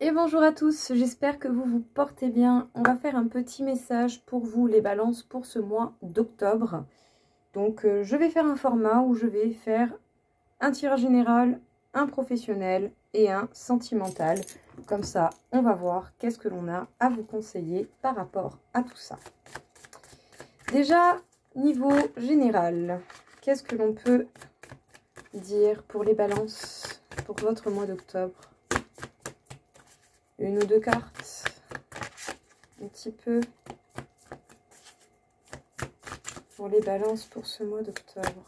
Et bonjour à tous, j'espère que vous vous portez bien. On va faire un petit message pour vous les balances pour ce mois d'octobre. Donc je vais faire un format où je vais faire un tirage général, un professionnel et un sentimental. Comme ça, on va voir qu'est-ce que l'on a à vous conseiller par rapport à tout ça. Déjà, niveau général, qu'est-ce que l'on peut dire pour les balances pour votre mois d'octobre? Une ou deux cartes, un petit peu, pour les balances pour ce mois d'octobre.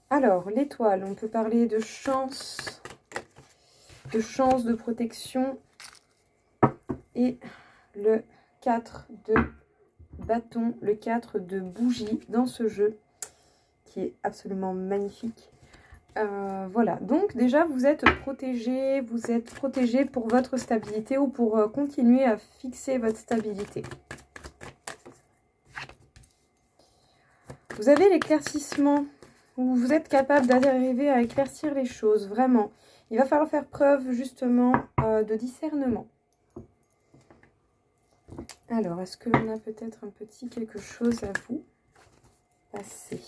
Alors, l'étoile, on peut parler de chance, de protection. Et le 4 de bâton, le 4 de bougie dans ce jeu, qui est absolument magnifique. Voilà, donc déjà vous êtes protégé pour votre stabilité ou pour continuer à fixer votre stabilité. Vous avez l'éclaircissement, où vous êtes capable d'arriver à éclaircir les choses, vraiment. Il va falloir faire preuve justement de discernement. Alors, est-ce que l'on a peut-être un petit quelque chose à vous passer ?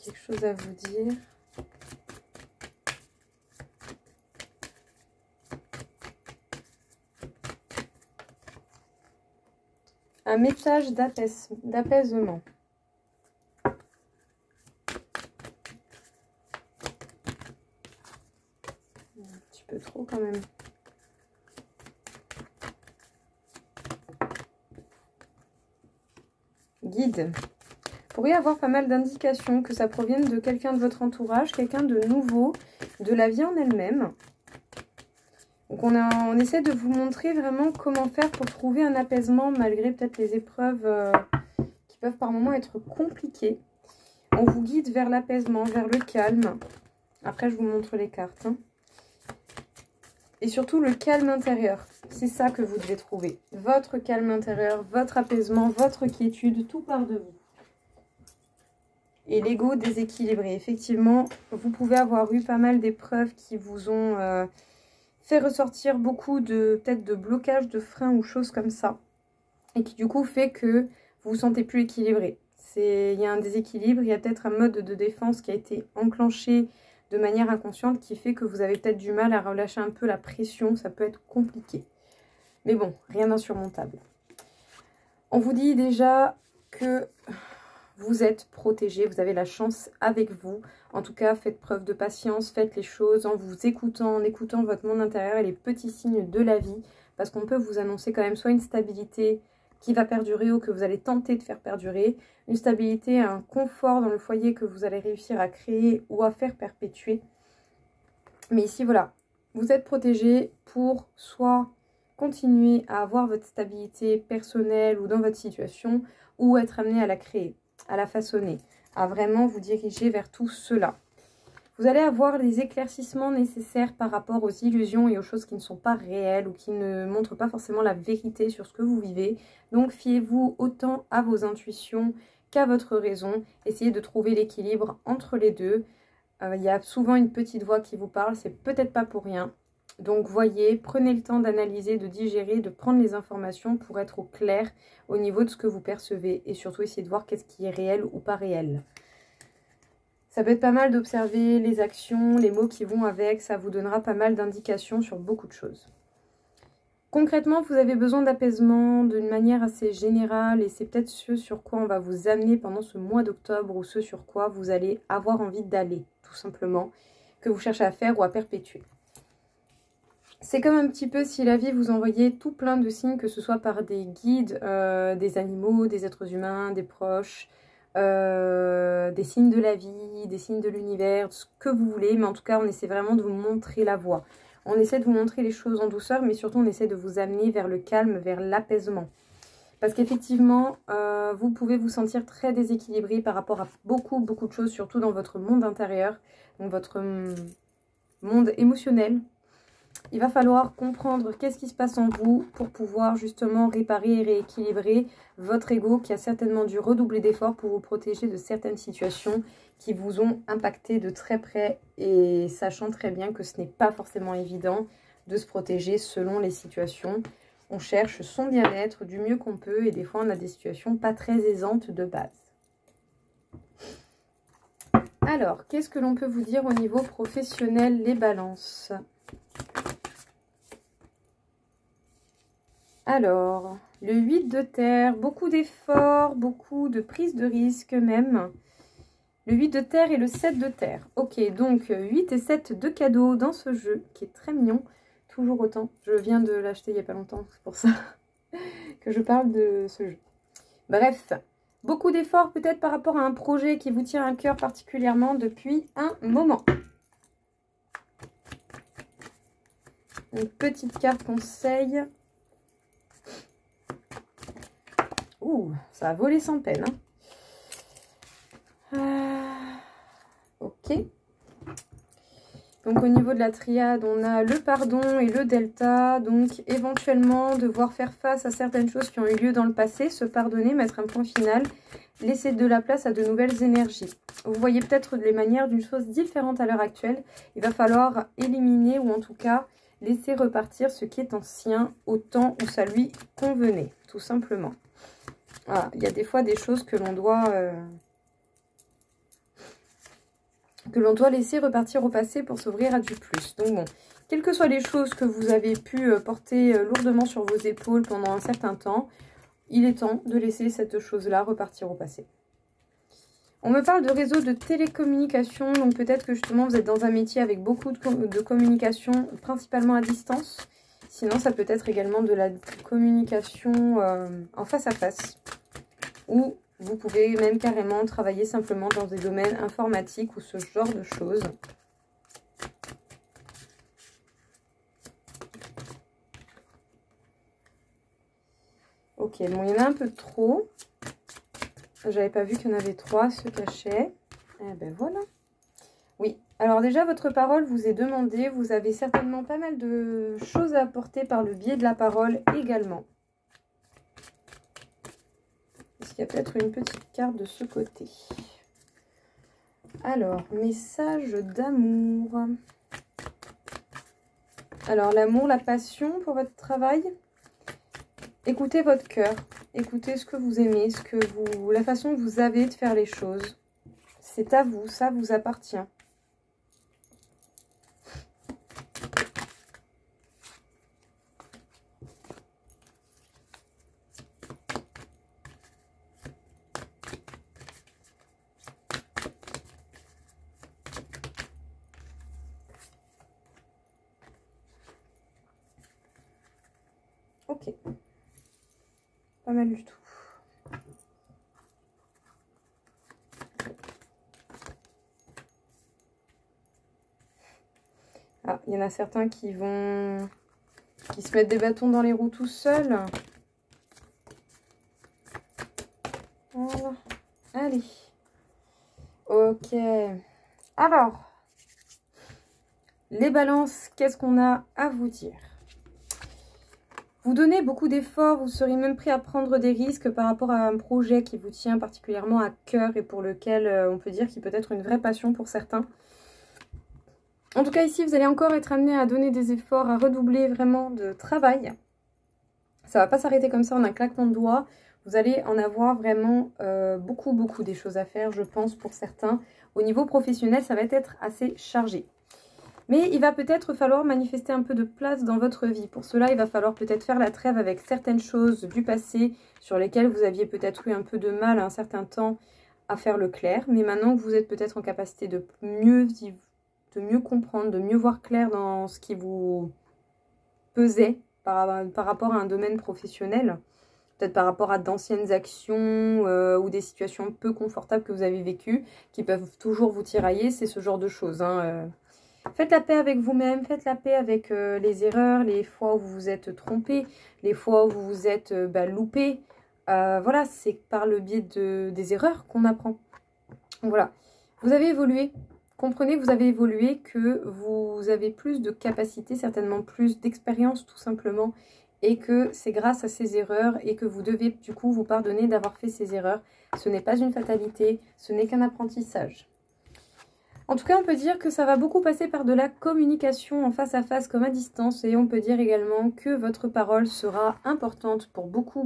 Quelque chose à vous dire. Un message d'apaisement. Un petit peu trop quand même. Guide. Vous pourriez avoir pas mal d'indications, que ça provienne de quelqu'un de votre entourage, quelqu'un de nouveau, de la vie en elle-même. Donc on essaie de vous montrer vraiment comment faire pour trouver un apaisement malgré peut-être les épreuves qui peuvent par moments être compliquées. On vous guide vers l'apaisement, vers le calme. Après je vous montre les cartes. Et surtout le calme intérieur. C'est ça que vous devez trouver. Votre calme intérieur, votre apaisement, votre quiétude, tout part de vous. Et l'ego déséquilibré. Effectivement, vous pouvez avoir eu pas mal d'épreuves qui vous ont fait ressortir beaucoup peut-être de blocages, de freins ou choses comme ça. Et qui du coup fait que vous vous sentez plus équilibré. Il y a un déséquilibre, il y a peut-être un mode de défense qui a été enclenché de manière inconsciente qui fait que vous avez peut-être du mal à relâcher un peu la pression. Ça peut être compliqué. Mais bon, rien d'insurmontable. On vous dit déjà que vous êtes protégé, vous avez la chance avec vous. En tout cas, faites preuve de patience, faites les choses en vous écoutant, en écoutant votre monde intérieur et les petits signes de la vie. Parce qu'on peut vous annoncer quand même soit une stabilité qui va perdurer ou que vous allez tenter de faire perdurer. Une stabilité, un confort dans le foyer que vous allez réussir à créer ou à faire perpétuer. Mais ici, voilà, vous êtes protégé pour soit continuer à avoir votre stabilité personnelle ou dans votre situation ou être amené à la créer, à la façonner, à vraiment vous diriger vers tout cela. Vous allez avoir les éclaircissements nécessaires par rapport aux illusions et aux choses qui ne sont pas réelles ou qui ne montrent pas forcément la vérité sur ce que vous vivez. Donc fiez-vous autant à vos intuitions qu'à votre raison. Essayez de trouver l'équilibre entre les deux. Il y a souvent une petite voix qui vous parle, c'est peut-être pas pour rien. Donc voyez, prenez le temps d'analyser, de digérer, de prendre les informations pour être au clair au niveau de ce que vous percevez. Et surtout essayez de voir qu'est-ce qui est réel ou pas réel. Ça peut être pas mal d'observer les actions, les mots qui vont avec. Ça vous donnera pas mal d'indications sur beaucoup de choses. Concrètement, vous avez besoin d'apaisement d'une manière assez générale. Et c'est peut-être ce sur quoi on va vous amener pendant ce mois d'octobre. Ou ce sur quoi vous allez avoir envie d'aller, tout simplement. Que vous cherchez à faire ou à perpétuer. C'est comme un petit peu si la vie vous envoyait tout plein de signes, que ce soit par des guides, des animaux, des êtres humains, des proches, des signes de la vie, des signes de l'univers, ce que vous voulez. Mais en tout cas, on essaie vraiment de vous montrer la voie. On essaie de vous montrer les choses en douceur, mais surtout on essaie de vous amener vers le calme, vers l'apaisement. Parce qu'effectivement, vous pouvez vous sentir très déséquilibré par rapport à beaucoup de choses, surtout dans votre monde intérieur, donc votre monde émotionnel. Il va falloir comprendre qu'est-ce qui se passe en vous pour pouvoir justement réparer et rééquilibrer votre ego qui a certainement dû redoubler d'efforts pour vous protéger de certaines situations qui vous ont impacté de très près et sachant très bien que ce n'est pas forcément évident de se protéger selon les situations. On cherche son bien-être du mieux qu'on peut et des fois on a des situations pas très aisantes de base. Alors, qu'est-ce que l'on peut vous dire au niveau professionnel, les balances? Alors, le 8 de terre, beaucoup d'efforts, beaucoup de prise de risque même. Le 8 de terre et le 7 de terre. Ok, donc 8 et 7 de cadeaux dans ce jeu qui est très mignon. Toujours autant. Je viens de l'acheter il n'y a pas longtemps, c'est pour ça que je parle de ce jeu. Bref, beaucoup d'efforts peut-être par rapport à un projet qui vous tient à cœur particulièrement depuis un moment. Une petite carte conseil. Ouh, ça a volé sans peine. Hein. Ok. Donc au niveau de la triade, on a le pardon et le delta. Donc éventuellement devoir faire face à certaines choses qui ont eu lieu dans le passé, se pardonner, mettre un point final, laisser de la place à de nouvelles énergies. Vous voyez peut-être les manières d'une chose différente à l'heure actuelle. Il va falloir éliminer ou en tout cas laisser repartir ce qui est ancien au temps où ça lui convenait, tout simplement. Voilà, il y a des fois des choses que l'on doit... laisser repartir au passé pour s'ouvrir à du plus. Donc bon, quelles que soient les choses que vous avez pu porter lourdement sur vos épaules pendant un certain temps, il est temps de laisser cette chose-là repartir au passé. On me parle de réseau de télécommunication, donc peut-être que justement vous êtes dans un métier avec beaucoup de communication, principalement à distance. Sinon, ça peut être également de la communication en face à face, ou vous pouvez même carrément travailler simplement dans des domaines informatiques ou ce genre de choses. Ok, bon, il y en a un peu trop. J'avais pas vu qu'il y en avait 3, se cachaient. Eh ben voilà. Oui, alors déjà, votre parole vous est demandée. Vous avez certainement pas mal de choses à apporter par le biais de la parole également. Est-ce qu'il y a peut-être une petite carte de ce côté? Alors, message d'amour. Alors, l'amour, la passion pour votre travail. Écoutez votre cœur. Écoutez ce que vous aimez, la façon que vous avez de faire les choses. C'est à vous, ça vous appartient. Ok. Pas mal du tout. Ah, il y en a certains qui se mettent des bâtons dans les roues tout seuls. Voilà. Allez. Ok. Alors, les balances, qu'est-ce qu'on a à vous dire? Vous donnez beaucoup d'efforts, vous serez même prêt à prendre des risques par rapport à un projet qui vous tient particulièrement à cœur et pour lequel on peut dire qu'il peut être une vraie passion pour certains. En tout cas, ici, vous allez encore être amené à donner des efforts, à redoubler vraiment de travail. Ça ne va pas s'arrêter comme ça en un claquement de doigts. Vous allez en avoir vraiment beaucoup des choses à faire, je pense, pour certains. Au niveau professionnel, ça va être assez chargé. Mais il va peut-être falloir manifester un peu de place dans votre vie. Pour cela, il va falloir peut-être faire la trêve avec certaines choses du passé sur lesquelles vous aviez peut-être eu un peu de mal à un certain temps à faire le clair. Mais maintenant que vous êtes peut-être en capacité de mieux comprendre, de mieux voir clair dans ce qui vous pesait par rapport à un domaine professionnel, peut-être par rapport à d'anciennes actions ou des situations peu confortables que vous avez vécues, qui peuvent toujours vous tirailler, c'est ce genre de choses, hein. Faites la paix avec vous-même, faites la paix avec les erreurs, les fois où vous vous êtes trompé, les fois où vous vous êtes loupé. Voilà, c'est par le biais des erreurs qu'on apprend. Voilà, vous avez évolué. Comprenez que vous avez évolué, que vous avez plus de capacité, certainement plus d'expérience tout simplement, et que c'est grâce à ces erreurs et que vous devez du coup vous pardonner d'avoir fait ces erreurs. Ce n'est pas une fatalité, ce n'est qu'un apprentissage. En tout cas, on peut dire que ça va beaucoup passer par de la communication en face à face comme à distance. Et on peut dire également que votre parole sera importante pour beaucoup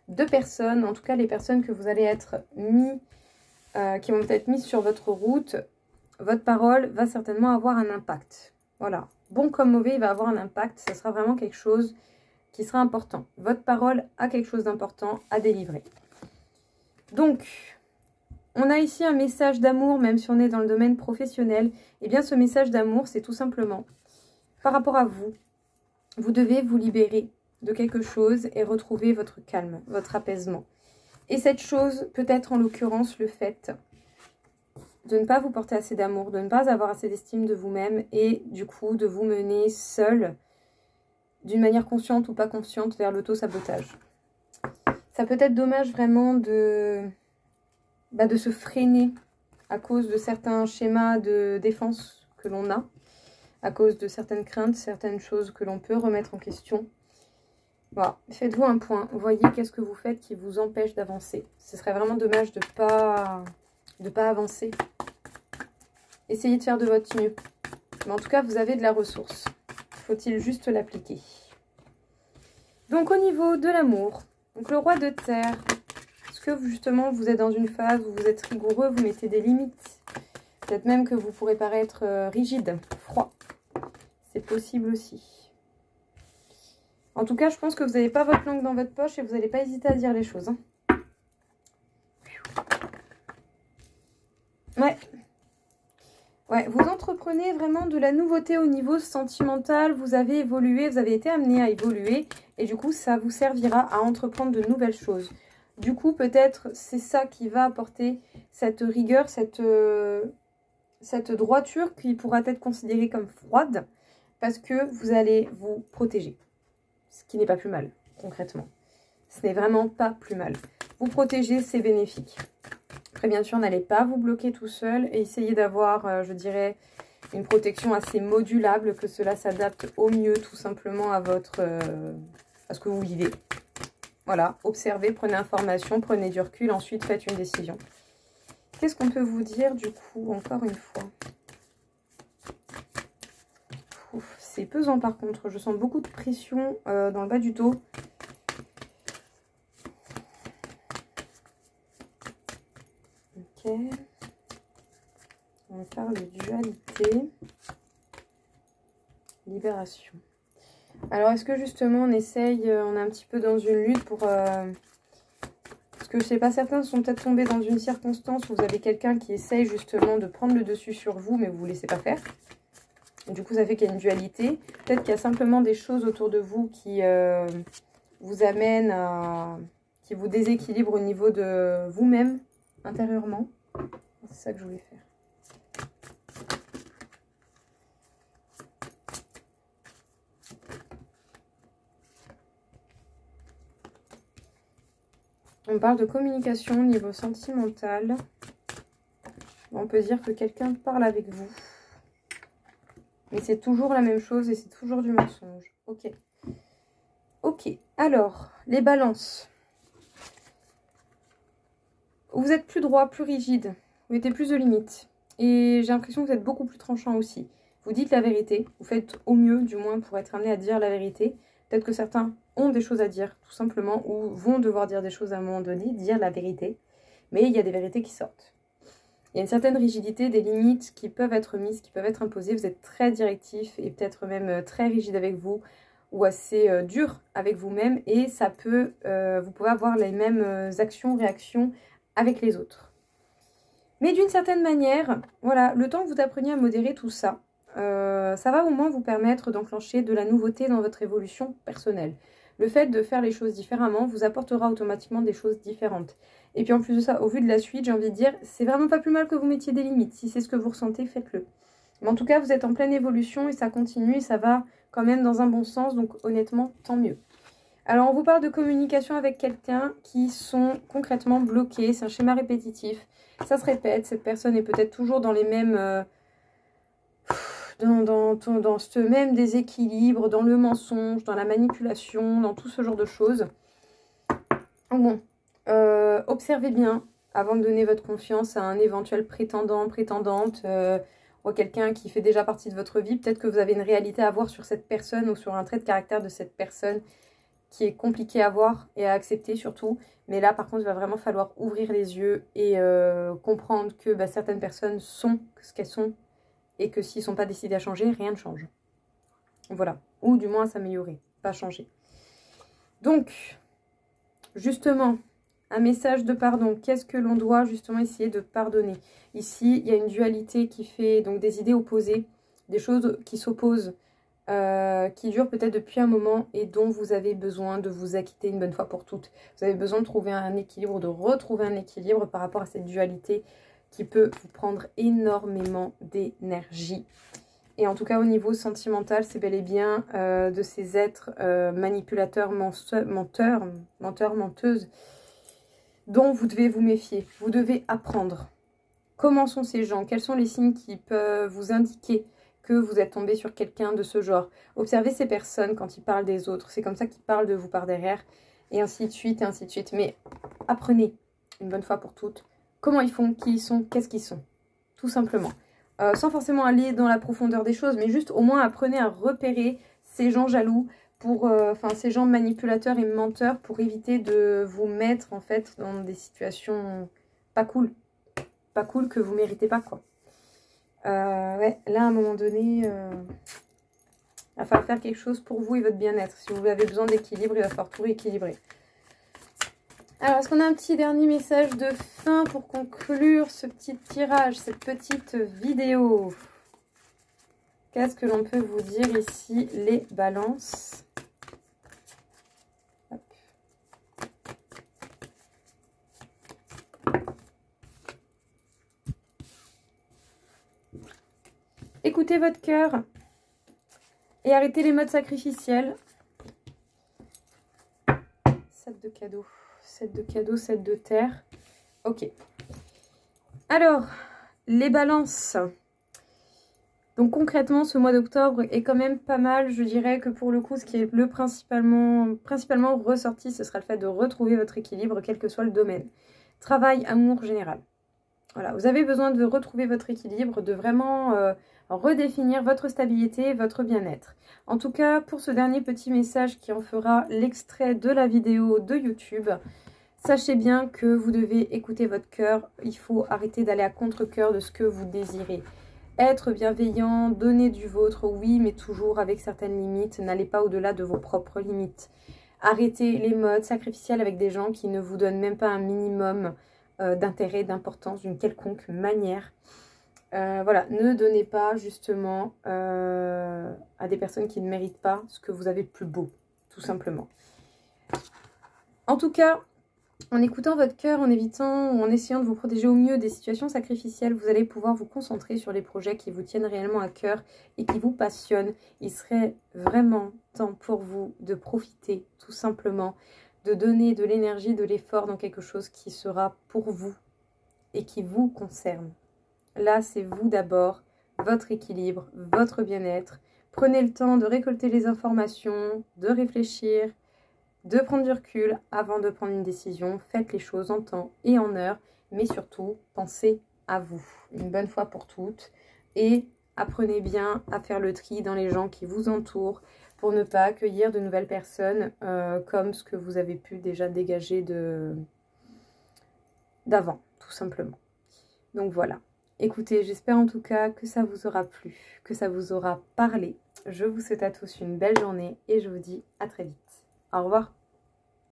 de personnes. En tout cas, les personnes que vous allez être qui vont être mises sur votre route, votre parole va certainement avoir un impact. Voilà. Bon comme mauvais, il va avoir un impact. Ça sera vraiment quelque chose qui sera important. Votre parole a quelque chose d'important à délivrer. Donc... on a ici un message d'amour, même si on est dans le domaine professionnel. Eh bien, ce message d'amour, c'est tout simplement par rapport à vous. Vous devez vous libérer de quelque chose et retrouver votre calme, votre apaisement. Et cette chose peut être en l'occurrence le fait de ne pas vous porter assez d'amour, de ne pas avoir assez d'estime de vous-même et du coup de vous mener seul, d'une manière consciente ou pas consciente, vers l'auto-sabotage. Ça peut être dommage vraiment de se freiner à cause de certains schémas de défense que l'on a, à cause de certaines craintes, certaines choses que l'on peut remettre en question. Voilà, faites-vous un point. Voyez qu'est-ce que vous faites qui vous empêche d'avancer. Ce serait vraiment dommage de pas avancer. Essayez de faire de votre mieux. Mais en tout cas, vous avez de la ressource. Faut-il juste l'appliquer. Donc au niveau de l'amour, donc le roi de terre... est-ce que justement vous êtes dans une phase où vous êtes rigoureux, vous mettez des limites? Peut-être même que vous pourrez paraître rigide, froid. C'est possible aussi. En tout cas, je pense que vous n'avez pas votre langue dans votre poche et vous n'allez pas hésiter à dire les choses. Hein. Ouais, vous entreprenez vraiment de la nouveauté au niveau sentimental. Vous avez évolué, vous avez été amené à évoluer. Et du coup, ça vous servira à entreprendre de nouvelles choses. Du coup, peut-être c'est ça qui va apporter cette rigueur, cette droiture qui pourra être considérée comme froide parce que vous allez vous protéger. Ce qui n'est pas plus mal, concrètement. Ce n'est vraiment pas plus mal. Vous protéger, c'est bénéfique. Après, bien sûr, n'allez pas vous bloquer tout seul et essayez d'avoir, je dirais, une protection assez modulable, que cela s'adapte au mieux tout simplement à à ce que vous vivez. Voilà, observez, prenez information, prenez du recul, ensuite faites une décision. Qu'est-ce qu'on peut vous dire du coup, encore une fois? C'est pesant par contre, je sens beaucoup de pression dans le bas du dos. Ok. On parle de dualité. Libération. Alors, est-ce que justement on essaye, on est un petit peu dans une lutte pour... parce que je sais pas, certains sont peut-être tombés dans une circonstance où vous avez quelqu'un qui essaye justement de prendre le dessus sur vous, mais vous ne vous laissez pas faire. Et du coup, ça fait qu'il y a une dualité. Peut-être qu'il y a simplement des choses autour de vous qui vous amènent à... qui vous déséquilibrent au niveau de vous-même, intérieurement. C'est ça que je voulais faire. On parle de communication au niveau sentimental. On peut dire que quelqu'un parle avec vous. Mais c'est toujours la même chose et c'est toujours du mensonge. Ok. Ok. Alors, les balances. Vous êtes plus droit, plus rigide. Vous mettez plus de limites. Et j'ai l'impression que vous êtes beaucoup plus tranchant aussi. Vous dites la vérité. Vous faites au mieux, du moins, pour être amené à dire la vérité. Peut-être que certains ont des choses à dire, tout simplement, ou vont devoir dire des choses à un moment donné, dire la vérité. Mais il y a des vérités qui sortent. Il y a une certaine rigidité, des limites qui peuvent être mises, qui peuvent être imposées. Vous êtes très directif et peut-être même très rigide avec vous ou assez dur avec vous-même. Et ça peut, vous pouvez avoir les mêmes actions, réactions avec les autres. Mais d'une certaine manière, voilà, le temps que vous appreniez à modérer tout ça, ça va au moins vous permettre d'enclencher de la nouveauté dans votre évolution personnelle. Le fait de faire les choses différemment vous apportera automatiquement des choses différentes. Et puis en plus de ça, au vu de la suite, j'ai envie de dire, c'est vraiment pas plus mal que vous mettiez des limites. Si c'est ce que vous ressentez, faites-le. Mais en tout cas, vous êtes en pleine évolution et ça continue et ça va quand même dans un bon sens. Donc honnêtement, tant mieux. Alors, on vous parle de communication avec quelqu'un qui sont concrètement bloqués. C'est un schéma répétitif. Ça se répète. Cette personne est peut-être toujours dans les mêmes... dans ce même déséquilibre, dans le mensonge, dans la manipulation, dans tout ce genre de choses. Bon, observez bien. avant de donner votre confiance à un éventuel prétendant, prétendante, ou à quelqu'un qui fait déjà partie de votre vie. Peut-être que vous avez une réalité à voir sur cette personne ou sur un trait de caractère de cette personne qui est compliqué à voir et à accepter surtout. Mais là, par contre, il va vraiment falloir ouvrir les yeux et comprendre que certaines personnes sont ce qu'elles sont et que s'ils ne sont pas décidés à changer, rien ne change. Voilà. Ou du moins à s'améliorer, pas changer. Donc, justement, un message de pardon. Qu'est-ce que l'on doit justement essayer de pardonner? Ici, il y a une dualité qui fait donc des idées opposées, des choses qui s'opposent, qui durent peut-être depuis un moment et dont vous avez besoin de vous acquitter une bonne fois pour toutes. Vous avez besoin de trouver un équilibre, de retrouver un équilibre par rapport à cette dualité qui peut vous prendre énormément d'énergie. Et en tout cas, au niveau sentimental, c'est bel et bien de ces êtres manipulateurs, menteurs, menteuses, dont vous devez vous méfier. Vous devez apprendre. Comment sont ces gens? Quels sont les signes qui peuvent vous indiquer que vous êtes tombé sur quelqu'un de ce genre? Observez ces personnes quand ils parlent des autres. C'est comme ça qu'ils parlent de vous par derrière. Et ainsi de suite, et ainsi de suite. Mais apprenez, une bonne fois pour toutes, comment ils font, qui ils sont, qu'est-ce qu'ils sont. Tout simplement. Sans forcément aller dans la profondeur des choses, mais juste au moins apprenez à repérer ces gens jaloux, ces gens manipulateurs et menteurs pour éviter de vous mettre en fait dans des situations pas cool. Pas cool que vous méritez pas, quoi. Ouais, là à un moment donné, il va falloir faire quelque chose pour vous et votre bien-être. Si vous avez besoin d'équilibre, il va falloir tout rééquilibrer. Alors, est-ce qu'on a un petit dernier message de fin pour conclure ce petit tirage, cette petite vidéo? Qu'est-ce que l'on peut vous dire ici, les balances? Hop. Écoutez votre cœur et arrêtez les modes sacrificiels. 7 de cadeaux. 7 de cadeaux, 7 de terre. Ok. Alors, les balances. Donc concrètement, ce mois d'octobre est quand même pas mal. Je dirais que pour le coup, ce qui est le principalement ressorti, ce sera le fait de retrouver votre équilibre, quel que soit le domaine. Travail, amour, général. Voilà, vous avez besoin de retrouver votre équilibre, de vraiment redéfinir votre stabilité, votre bien-être. En tout cas, pour ce dernier petit message qui en fera l'extrait de la vidéo de YouTube, sachez bien que vous devez écouter votre cœur. Il faut arrêter d'aller à contre-cœur de ce que vous désirez. Être bienveillant, donner du vôtre, oui, mais toujours avec certaines limites. N'allez pas au-delà de vos propres limites. Arrêtez les modes sacrificiels avec des gens qui ne vous donnent même pas un minimum d'intérêt, d'importance, d'une quelconque manière. Voilà, ne donnez pas justement à des personnes qui ne méritent pas ce que vous avez de plus beau, tout simplement. En tout cas, en écoutant votre cœur, en évitant ou en essayant de vous protéger au mieux des situations sacrificielles, vous allez pouvoir vous concentrer sur les projets qui vous tiennent réellement à cœur et qui vous passionnent. Il serait vraiment temps pour vous de profiter, tout simplement, de donner de l'énergie, de l'effort dans quelque chose qui sera pour vous et qui vous concerne. Là, c'est vous d'abord, votre équilibre, votre bien-être. Prenez le temps de récolter les informations, de réfléchir, de prendre du recul avant de prendre une décision. Faites les choses en temps et en heure, mais surtout, pensez à vous, une bonne fois pour toutes. Et apprenez bien à faire le tri dans les gens qui vous entourent pour ne pas accueillir de nouvelles personnes comme ce que vous avez pu déjà dégager d'avant, tout simplement. Donc voilà. Écoutez, j'espère en tout cas que ça vous aura plu, que ça vous aura parlé. Je vous souhaite à tous une belle journée et je vous dis à très vite. Au revoir.